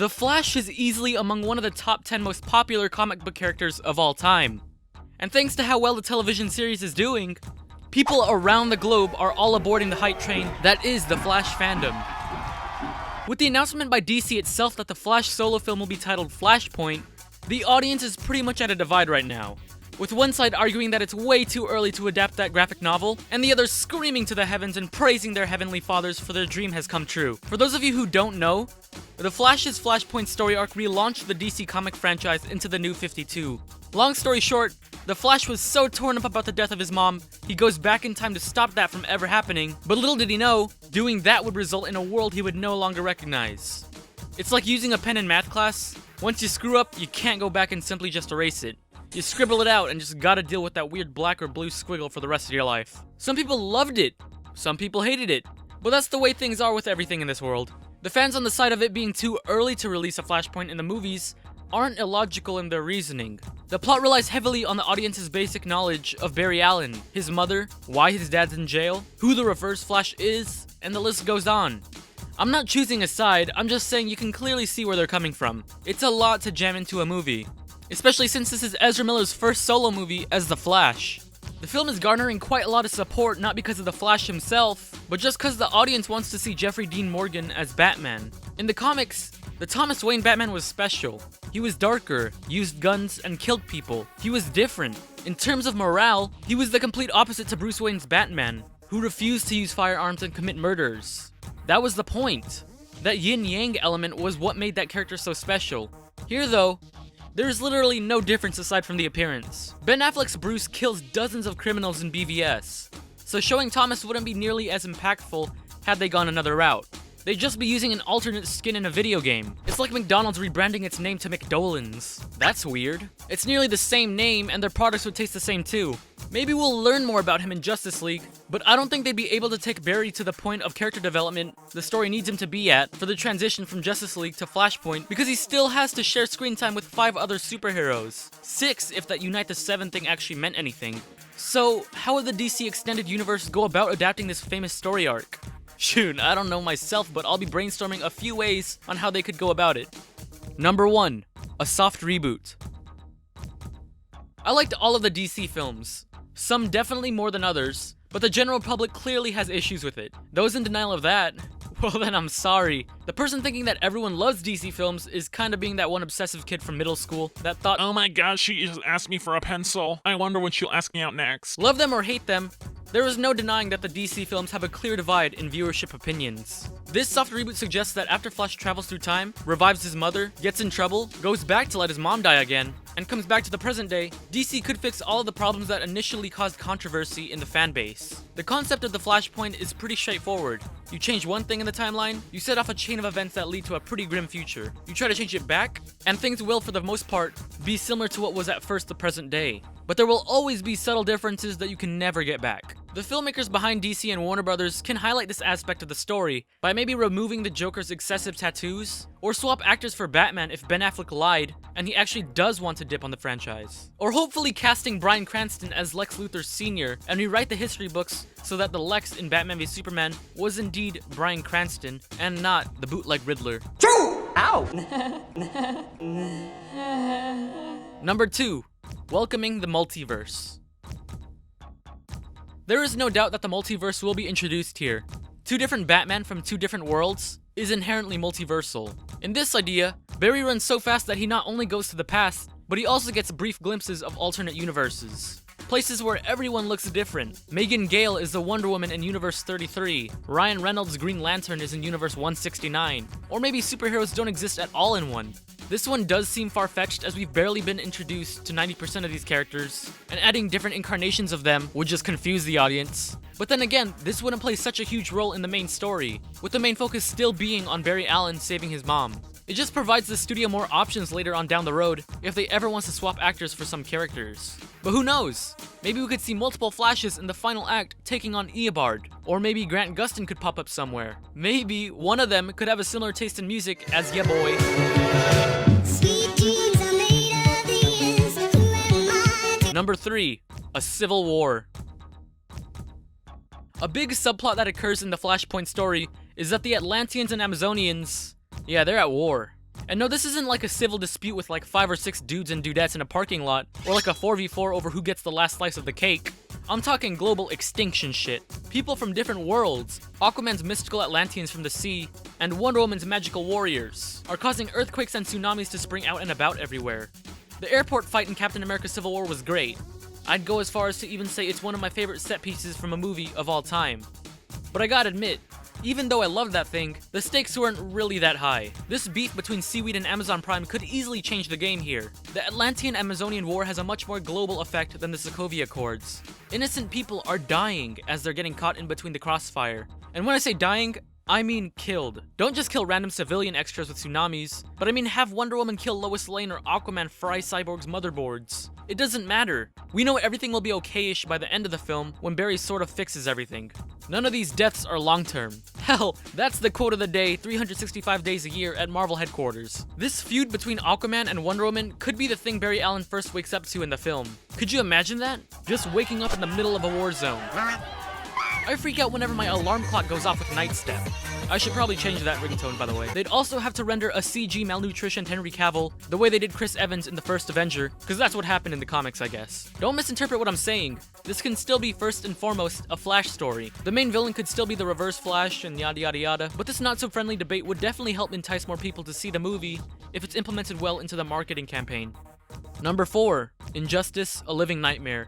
The Flash is easily among one of the top 10 most popular comic book characters of all time. And thanks to how well the television series is doing, people around the globe are all aboarding the hype train that is the Flash fandom. With the announcement by DC itself that the Flash solo film will be titled Flashpoint, the audience is pretty much at a divide right now, with one side arguing that it's way too early to adapt that graphic novel, and the other screaming to the heavens and praising their heavenly fathers for their dream has come true. For those of you who don't know, the Flash's Flashpoint story arc relaunched the DC comic franchise into the New 52. Long story short, the Flash was so torn up about the death of his mom, he goes back in time to stop that from ever happening, but little did he know, doing that would result in a world he would no longer recognize. It's like using a pen in math class. Once you screw up, you can't go back and simply just erase it. You scribble it out and just gotta deal with that weird black or blue squiggle for the rest of your life. Some people loved it, some people hated it, but that's the way things are with everything in this world. The fans on the side of it being too early to release a Flashpoint in the movies aren't illogical in their reasoning. The plot relies heavily on the audience's basic knowledge of Barry Allen, his mother, why his dad's in jail, who the Reverse Flash is, and the list goes on. I'm not choosing a side, I'm just saying you can clearly see where they're coming from. It's a lot to jam into a movie, especially since this is Ezra Miller's first solo movie as the Flash. The film is garnering quite a lot of support not because of the Flash himself, but just because the audience wants to see Jeffrey Dean Morgan as Batman. In the comics, the Thomas Wayne Batman was special. He was darker, used guns, and killed people. He was different. In terms of morale, he was the complete opposite to Bruce Wayne's Batman, who refused to use firearms and commit murders. That was the point. That yin-yang element was what made that character so special. Here though, there's literally no difference aside from the appearance. Ben Affleck's Bruce kills dozens of criminals in BVS, so showing Thomas wouldn't be nearly as impactful had they gone another route. They'd just be using an alternate skin in a video game. It's like McDonald's rebranding its name to McDolan's. That's weird. It's nearly the same name and their products would taste the same too. Maybe we'll learn more about him in Justice League, but I don't think they'd be able to take Barry to the point of character development the story needs him to be at for the transition from Justice League to Flashpoint, because he still has to share screen time with 5 other superheroes. 6 if that Unite the 7 thing actually meant anything. So, how would the DC Extended Universe go about adapting this famous story arc? Shoot, I don't know myself, but I'll be brainstorming a few ways on how they could go about it. Number 1. A soft reboot. I liked all of the DC films. Some definitely more than others, but the general public clearly has issues with it. Those in denial of that, well then I'm sorry. The person thinking that everyone loves DC films is kinda being that one obsessive kid from middle school that thought, oh my gosh, she just asked me for a pencil. I wonder when she'll ask me out next. Love them or hate them, there is no denying that the DC films have a clear divide in viewership opinions. This soft reboot suggests that after Flash travels through time, revives his mother, gets in trouble, goes back to let his mom die again, and comes back to the present day, DC could fix all of the problems that initially caused controversy in the fan base. The concept of the Flashpoint is pretty straightforward. You change one thing in the timeline, you set off a chain of events that lead to a pretty grim future. You try to change it back, and things will, for the most part, be similar to what was at first the present day. But there will always be subtle differences that you can never get back. The filmmakers behind DC and Warner Brothers can highlight this aspect of the story by maybe removing the Joker's excessive tattoos, or swap actors for Batman if Ben Affleck lied and he actually does want to dip on the franchise. Or hopefully casting Bryan Cranston as Lex Luthor Sr. and rewrite the history books so that the Lex in Batman v Superman was indeed Bryan Cranston and not the bootleg Riddler. True! Ow! Number 2. Welcoming the multiverse. There is no doubt that the multiverse will be introduced here. 2 different Batman from 2 different worlds is inherently multiversal. In this idea, Barry runs so fast that he not only goes to the past, but he also gets brief glimpses of alternate universes. Places where everyone looks different. Megan Gale is the Wonder Woman in Universe 33, Ryan Reynolds' Green Lantern is in Universe 169, or maybe superheroes don't exist at all in one. This one does seem far-fetched as we've barely been introduced to 90% of these characters, and adding different incarnations of them would just confuse the audience. But then again, this wouldn't play such a huge role in the main story, with the main focus still being on Barry Allen saving his mom. It just provides the studio more options later on down the road if they ever want to swap actors for some characters. But who knows? Maybe we could see multiple Flashes in the final act taking on Eobard. Or maybe Grant Gustin could pop up somewhere. Maybe one of them could have a similar taste in music as Ya Boy. Number 3. A Civil War. A big subplot that occurs in the Flashpoint story is that the Atlanteans and Amazonians, yeah, they're at war. And no, this isn't like a civil dispute with like 5 or 6 dudes and dudettes in a parking lot, or like a 4v4 over who gets the last slice of the cake. I'm talking global extinction shit. People from different worlds, Aquaman's mystical Atlanteans from the sea, and Wonder Woman's magical warriors, are causing earthquakes and tsunamis to spring out and about everywhere. The airport fight in Captain America Civil War was great. I'd go as far as to even say it's one of my favorite set pieces from a movie of all time. But I gotta admit, even though I loved that thing, the stakes weren't really that high. This beef between Seaweed and Amazon Prime could easily change the game here. The Atlantean-Amazonian War has a much more global effect than the Sokovia Accords. Innocent people are dying as they're getting caught in between the crossfire. And when I say dying, I mean killed. Don't just kill random civilian extras with tsunamis, but I mean have Wonder Woman kill Lois Lane or Aquaman fry Cyborg's motherboards. It doesn't matter. We know everything will be okay-ish by the end of the film when Barry sort of fixes everything. None of these deaths are long-term. Hell, that's the quote of the day 365 days a year at Marvel headquarters. This feud between Aquaman and Wonder Woman could be the thing Barry Allen first wakes up to in the film. Could you imagine that? Just waking up in the middle of a war zone. I freak out whenever my alarm clock goes off with Night Step. I should probably change that ringtone, by the way. They'd also have to render a CG malnutritioned Henry Cavill the way they did Chris Evans in the first Avenger, because that's what happened in the comics, I guess. Don't misinterpret what I'm saying. This can still be first and foremost a Flash story. The main villain could still be the Reverse Flash and yada yada yada, but this not-so-friendly debate would definitely help entice more people to see the movie if it's implemented well into the marketing campaign. Number 4. Injustice: A Living Nightmare.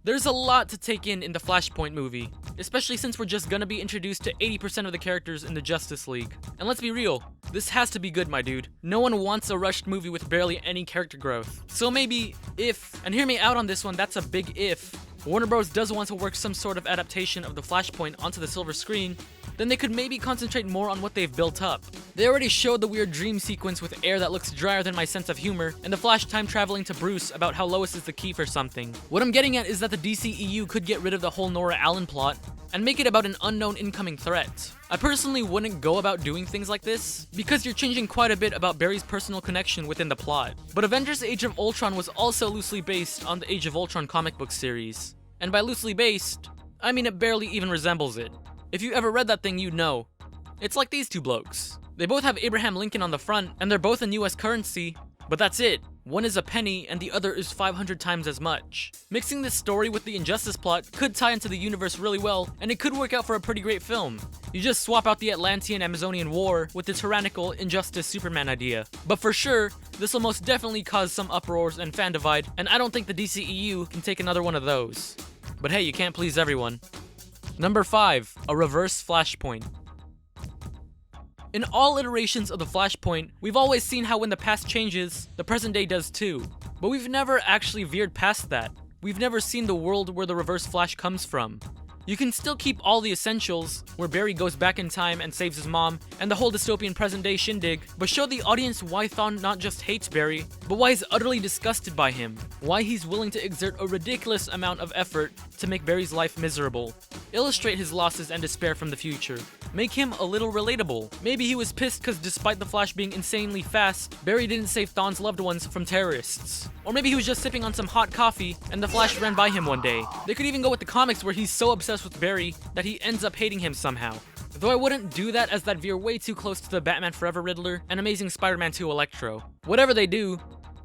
There's a lot to take in the Flashpoint movie, especially since we're just gonna be introduced to 80% of the characters in the Justice League. And let's be real, this has to be good, my dude. No one wants a rushed movie with barely any character growth. So maybe if, and hear me out on this one, that's a big if, Warner Bros. Does want to work some sort of adaptation of the Flashpoint onto the silver screen, then they could maybe concentrate more on what they've built up. They already showed the weird dream sequence with air that looks drier than my sense of humor, and the Flash time traveling to Bruce about how Lois is the key for something. What I'm getting at is that the DCEU could get rid of the whole Nora Allen plot, and make it about an unknown incoming threat. I personally wouldn't go about doing things like this, because you're changing quite a bit about Barry's personal connection within the plot. But Avengers Age of Ultron was also loosely based on the Age of Ultron comic book series. And by loosely based, I mean it barely even resembles it. If you ever read that thing, you'd know. It's like these two blokes. They both have Abraham Lincoln on the front, and they're both in US currency, but that's it. One is a penny, and the other is 500 times as much. Mixing this story with the Injustice plot could tie into the universe really well, and it could work out for a pretty great film. You just swap out the Atlantean-Amazonian War with the tyrannical Injustice Superman idea. But for sure, this will most definitely cause some uproars and fan divide, and I don't think the DCEU can take another one of those. But hey, you can't please everyone. Number 5. A reverse Flashpoint. In all iterations of the Flashpoint, we've always seen how when the past changes, the present day does too. But we've never actually veered past that. We've never seen the world where the Reverse Flash comes from. You can still keep all the essentials, where Barry goes back in time and saves his mom, and the whole dystopian present-day shindig, but show the audience why Thawne not just hates Barry, but why he's utterly disgusted by him, why he's willing to exert a ridiculous amount of effort to make Barry's life miserable. Illustrate his losses and despair from the future. Make him a little relatable. Maybe he was pissed because despite the Flash being insanely fast, Barry didn't save Thawne's loved ones from terrorists. Or maybe he was just sipping on some hot coffee and the Flash ran by him one day. They could even go with the comics where he's so obsessed with Barry that he ends up hating him somehow. Though I wouldn't do that as that'd veer way too close to the Batman Forever Riddler and Amazing Spider-Man 2 Electro. Whatever they do,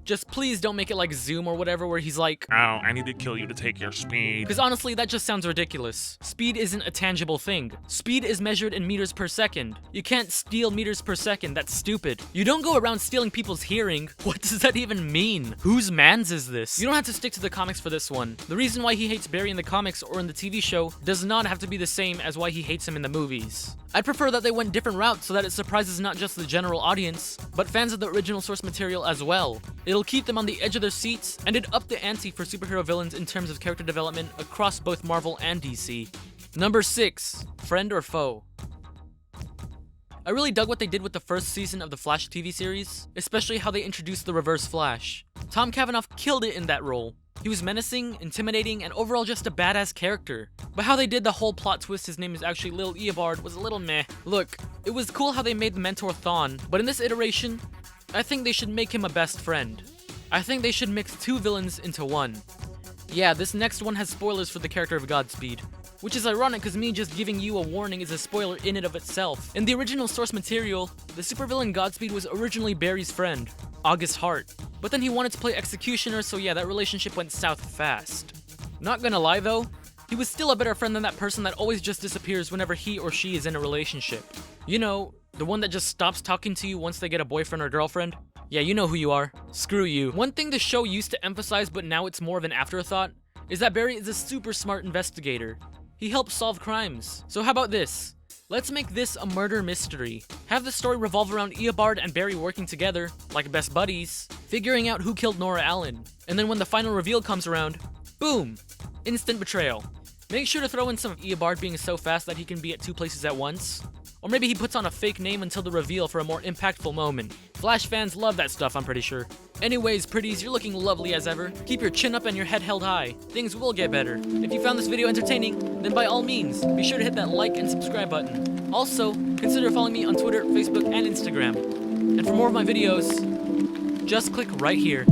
just please don't make it like Zoom or whatever where he's like, "Oh, I need to kill you to take your speed." Because honestly, that just sounds ridiculous. Speed isn't a tangible thing. Speed is measured in meters per second. You can't steal meters per second, that's stupid. You don't go around stealing people's hearing. What does that even mean? Whose mans is this? You don't have to stick to the comics for this one. The reason why he hates Barry in the comics or in the TV show does not have to be the same as why he hates him in the movies. I'd prefer that they went different routes so that it surprises not just the general audience, but fans of the original source material as well. It'll keep them on the edge of their seats, and it up the ante for superhero villains in terms of character development across both Marvel and DC. Number 6. Friend or Foe. I really dug what they did with the first season of the Flash TV series, especially how they introduced the Reverse Flash. Tom Cavanaugh killed it in that role. He was menacing, intimidating, and overall just a badass character. But how they did the whole plot twist his name is actually Lil Eobard was a little meh. Look, it was cool how they made the mentor Thawne, but in this iteration, I think they should make him a best friend. I think they should mix two villains into one. Yeah, this next one has spoilers for the character of Godspeed, Which is ironic because me just giving you a warning is a spoiler in and of itself. In the original source material, the supervillain Godspeed was originally Barry's friend, August Hart. But then he wanted to play Executioner, so yeah, that relationship went south fast. Not gonna lie though, he was still a better friend than that person that always just disappears whenever he or she is in a relationship. You know, the one that just stops talking to you once they get a boyfriend or girlfriend? Yeah, you know who you are. Screw you. One thing the show used to emphasize, but now it's more of an afterthought, is that Barry is a super smart investigator. He helps solve crimes. So how about this? Let's make this a murder mystery. Have the story revolve around Eobard and Barry working together, like best buddies, figuring out who killed Nora Allen. And then when the final reveal comes around, boom! Instant betrayal. Make sure to throw in some of Eobard being so fast that he can be at 2 places at once. Or maybe he puts on a fake name until the reveal for a more impactful moment. Flash fans love that stuff, I'm pretty sure. Anyways, pretties, you're looking lovely as ever. Keep your chin up and your head held high. Things will get better. If you found this video entertaining, then by all means, be sure to hit that like and subscribe button. Also, consider following me on Twitter, Facebook, and Instagram. And for more of my videos, just click right here.